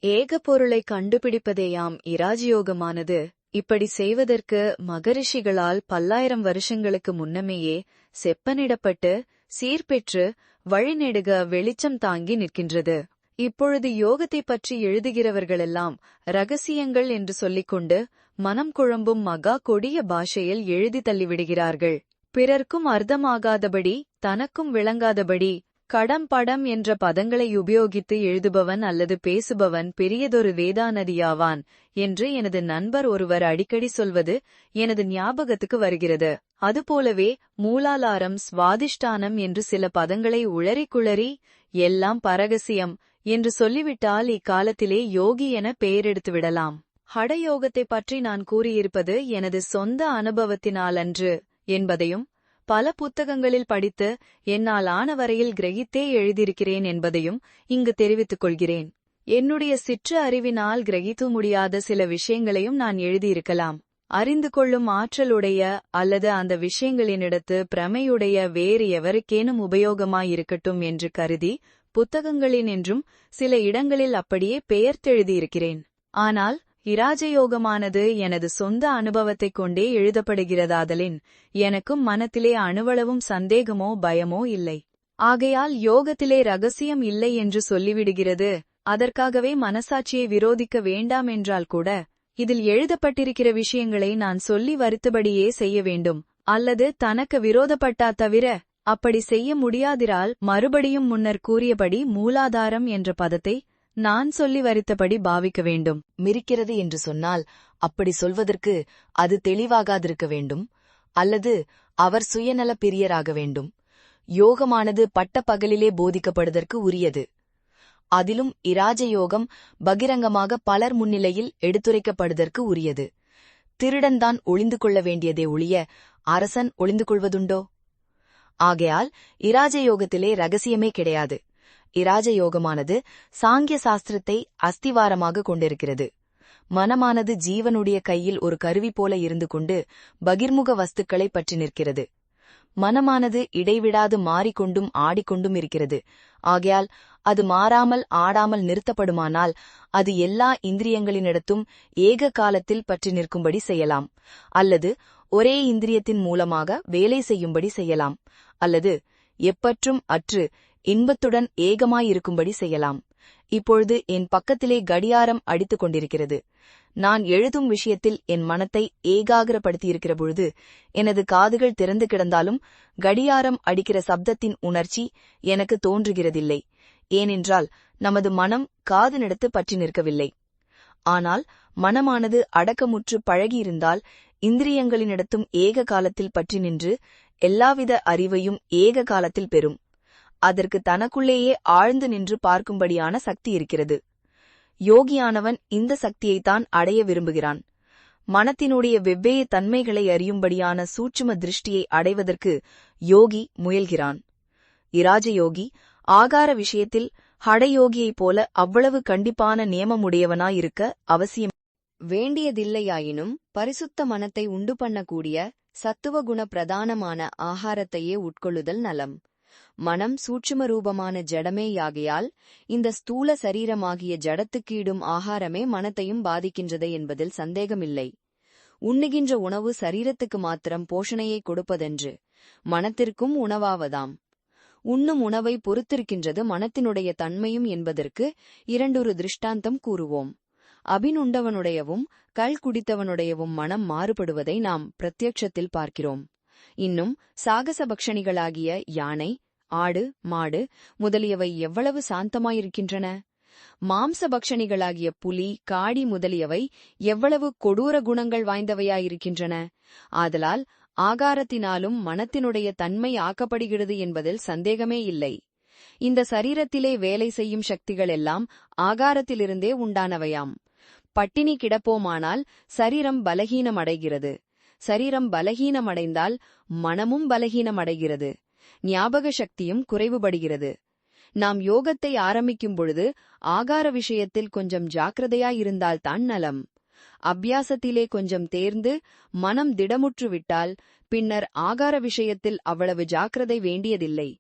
ஏக பொருளை கண்டுபிடிப்பதேயாம் இராஜயோகமானது. இப்படி செய்வதற்கு மகரிஷிகளால் 1000 வருஷங்களுக்கு முன்னமேயே செப்பனிடப்பட்டு சீர்பெற்று வழிநெடுக வெளிச்சம் தாங்கி நிற்கின்றது. இப்பொழுது யோகத்தைப் பற்றி எழுதுகிறவர்களெல்லாம் ரகசியங்கள் என்று சொல்லிக்கொண்டு மனம் குழம்பும் மகா கொடிய பாஷையில் எழுதி தள்ளிவிடுகிறார்கள். பிறர்க்கும் அர்த்தமாகாதபடி தனக்கும் விளங்காதபடி கடம் படம் என்ற பதங்களை உபயோகித்து எழுதுபவன் அல்லது பேசுபவன் பெரியதொரு வேதாநதியாவான் என்று எனது நண்பர் ஒருவர் அடிக்கடி சொல்வது எனது ஞாபகத்துக்கு வருகிறது. அதுபோலவே மூலாதாரம், சுவாதிஷ்டானம் என்று சில பதங்களை உளறி குளறி எல்லாம் பரகசியம் என்று சொல்லிவிட்டால் இக்காலத்திலே யோகி என பெயரெடுத்து விடலாம். ஹடயோகத்தை பற்றி நான் கூறியிருப்பது எனது சொந்த அனுபவத்தினாலன்று என்பதையும் பல புத்தகங்களில் படித்து என்னால் ஆனவரையில் கிரகித்தே எழுதியிருக்கிறேன் என்பதையும் இங்கு தெரிவித்துக் கொள்கிறேன். என்னுடைய சிற்று அறிவினால் கிரகித்து முடியாத சில விஷயங்களையும் நான் எழுதியிருக்கலாம். அறிந்து கொள்ளும் ஆற்றலுடைய அல்லது அந்த விஷயங்களினிடத்து பிரமையுடைய வேறு எவருக்கேனும் உபயோகமாயிருக்கட்டும் என்று கருதி புத்தகங்களினின்றும் சில இடங்களில் அப்படியே பெயர்த்தெழுதியிருக்கிறேன். ஆனால் இராஜயோகமானது எனது சொந்த அனுபவத்தைக் கொண்டே எழுதப்படுகிறதாதலின் எனக்கும் மனத்திலே அணுவளவும் சந்தேகமோ பயமோ இல்லை. ஆகையால் யோகத்திலே ரகசியம் இல்லை என்று சொல்லிவிடுகிறது. அதற்காகவே மனசாட்சியை விரோதிக்க வேண்டாம் என்றால் கூட இதில் எழுதப்பட்டிருக்கிற விஷயங்களை நான் சொல்லி வருத்தபடியே செய்ய வேண்டும். அல்லது தனக்கு விரோதப்பட்டா தவிர அப்படி செய்ய முடியாதிரால் மறுபடியும் முன்னர் கூறியபடி மூலாதாரம் என்ற பதத்தை நான் சொல்லி வரித்தபடி பாவிக்க வேண்டும். மிரிக்கிறது என்று சொன்னால் அப்படி சொல்வதற்கு அது தெளிவாகாதிருக்க வேண்டும், அல்லது அவர் சுயநல பிரியராக வேண்டும். யோகமானது பட்ட பகலிலே போதிக்கப்படுவதற்கு உரியது. அதிலும் இராஜயோகம் பகிரங்கமாக பலர் முன்னிலையில் எடுத்துரைக்கப்படுவதற்கு உரியது. திருடன்தான் ஒளிந்து கொள்ள வேண்டியதே ஒழிய அரசன் ஒளிந்து கொள்வதுண்டோ? ஆகையால் இராஜயோகத்திலே ரகசியமே கிடையாது. இராஜயோகமானது சாங்கிய சாஸ்திரத்தை அஸ்திவாரமாக கொண்டிருக்கிறது. மனமானது ஜீவனுடைய கையில் ஒரு கருவி போல இருந்து கொண்டு பகிர்முக வஸ்துக்களை பற்றி நிற்கிறது. மனமானது இடைவிடாது மாறிக்கொண்டும் ஆடிக்கொண்டும் இருக்கிறது. ஆகையால் அது மாறாமல் ஆடாமல் நிறுத்தப்படுமானால் அது எல்லா இந்திரியங்களினிடத்தும் ஏக காலத்தில் பற்றி நிற்கும்படி செய்யலாம், அல்லது ஒரே இந்திரியத்தின் மூலமாக வேலை செய்யும்படி செய்யலாம், அல்லது எப்பற்றும் அற்று இன்பத்துடன் ஏகமாயிருக்கும்படி செய்யலாம். இப்பொழுது என் பக்கத்திலே கடியாரம் அடித்துக் கொண்டிருக்கிறது. நான் எழுதும் விஷயத்தில் என் மனத்தை ஏகாகிரப்படுத்தியிருக்கிற பொழுது எனது காதுகள் திறந்து கிடந்தாலும் கடியாரம் அடிக்கிற சப்தத்தின் உணர்ச்சி எனக்கு தோன்றுகிறதில்லை. ஏனென்றால் நமது மனம் காதுனிடத்து பற்றி நிற்கவில்லை. ஆனால் மனமானது அடக்கமுற்று பழகியிருந்தால் இந்திரியங்களினிடத்தும் ஏக காலத்தில் பற்றி நின்று எல்லாவித அறிவையும் ஏக காலத்தில் பெறும். அதற்கு தனக்குள்ளேயே ஆழ்ந்து நின்று பார்க்கும்படியான சக்தி இருக்கிறது. யோகியானவன் இந்த சக்தியைத்தான் அடைய விரும்புகிறான். மனத்தினுடைய வெவ்வேறு தன்மைகளை அறியும்படியான சூட்சும திருஷ்டியை அடைவதற்கு யோகி முயல்கிறான். இராஜயோகி ஆகார விஷயத்தில் ஹடயோகியைப் போல அவ்வளவு கண்டிப்பான நியமமுடையவனாயிருக்க அவசியம் வேண்டியதில்லையாயினும் பரிசுத்த மனத்தை உண்டு பண்ணக்கூடிய சத்துவகுண பிரதானமான ஆகாரத்தையே உட்கொள்ளுதல் நலம். மனம் சூட்சும ரூபமான ஜடமேயாகையால் இந்த ஸ்தூல சரீரமாகிய ஜடத்துக்கீடும் ஆகாரமே மனத்தையும் பாதிக்கின்றது என்பதில் சந்தேகமில்லை. உண்ணுகின்ற உணவு சரீரத்துக்கு மாத்திரம் போஷணையை கொடுப்பதென்று மனத்திற்கும் உணவாவதாம். உண்ணும் உணவை பொறுத்திருக்கின்றது மனத்தினுடைய தன்மையும் என்பதற்கு இரண்டொரு திருஷ்டாந்தம் கூறுவோம். அபினுண்டவனுடையவும் கள் குடித்தவனுடையவும் மனம் மாறுபடுவதை நாம் பிரத்யட்சத்தில் பார்க்கிறோம். இன்னும் சாகசபக்ஷணிகளாகிய யானை, ஆடு, மாடு முதலியவை எவ்வளவு சாந்தமாயிருக்கின்றன! மாம்சபக்ஷணிகளாகிய புலி, காடி முதலியவை எவ்வளவு கொடூர குணங்கள் வாய்ந்தவையாயிருக்கின்றன! ஆதலால் ஆகாரத்தினாலும் மனத்தினுடைய தன்மை ஆக்கப்படுகிறது என்பதில் சந்தேகமே இல்லை. இந்த சரீரத்திலே வேலை செய்யும் சக்திகள் எல்லாம் ஆகாரத்திலிருந்தே உண்டானவையாம். பட்டினி கிடப்போமானால் சரீரம் பலகீனமடைகிறது. சரீரம் பலகீனமடைந்தால் மனமும் பலகீனமடைகிறது. ஞாபக சக்தியும் குறைவுபடுகிறது. நாம் யோகத்தை ஆரம்பிக்கும் பொழுது ஆகார விஷயத்தில் கொஞ்சம் ஜாக்கிரதையாயிருந்தால்தான் நலம். அபியாசத்திலே கொஞ்சம் தேர்ந்து மனம் திடமுற்றுவிட்டால் பின்னர் ஆகார விஷயத்தில் அவ்வளவு ஜாக்கிரதை வேண்டியதில்லை.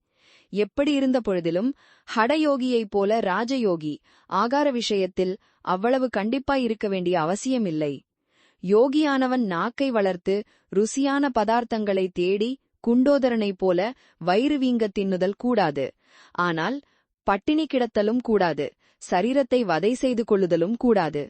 எப்படி இருந்த பொழுதிலும் ஹடயோகியைப் போல ராஜயோகி ஆகார விஷயத்தில் அவ்வளவு கண்டிப்பாய் இருக்க வேண்டிய அவசியமில்லை. யோகியானவன் நாக்கை வளர்த்து ருசியான பதார்த்தங்களை தேடி குண்டோதரனைப் போல வயிறு வீங்க தின்னுதல் கூடாது. ஆனால் பட்டினி கிடத்தலும் கூடாது, சரீரத்தை வதை செய்து கொள்ளுதலும் கூடாது.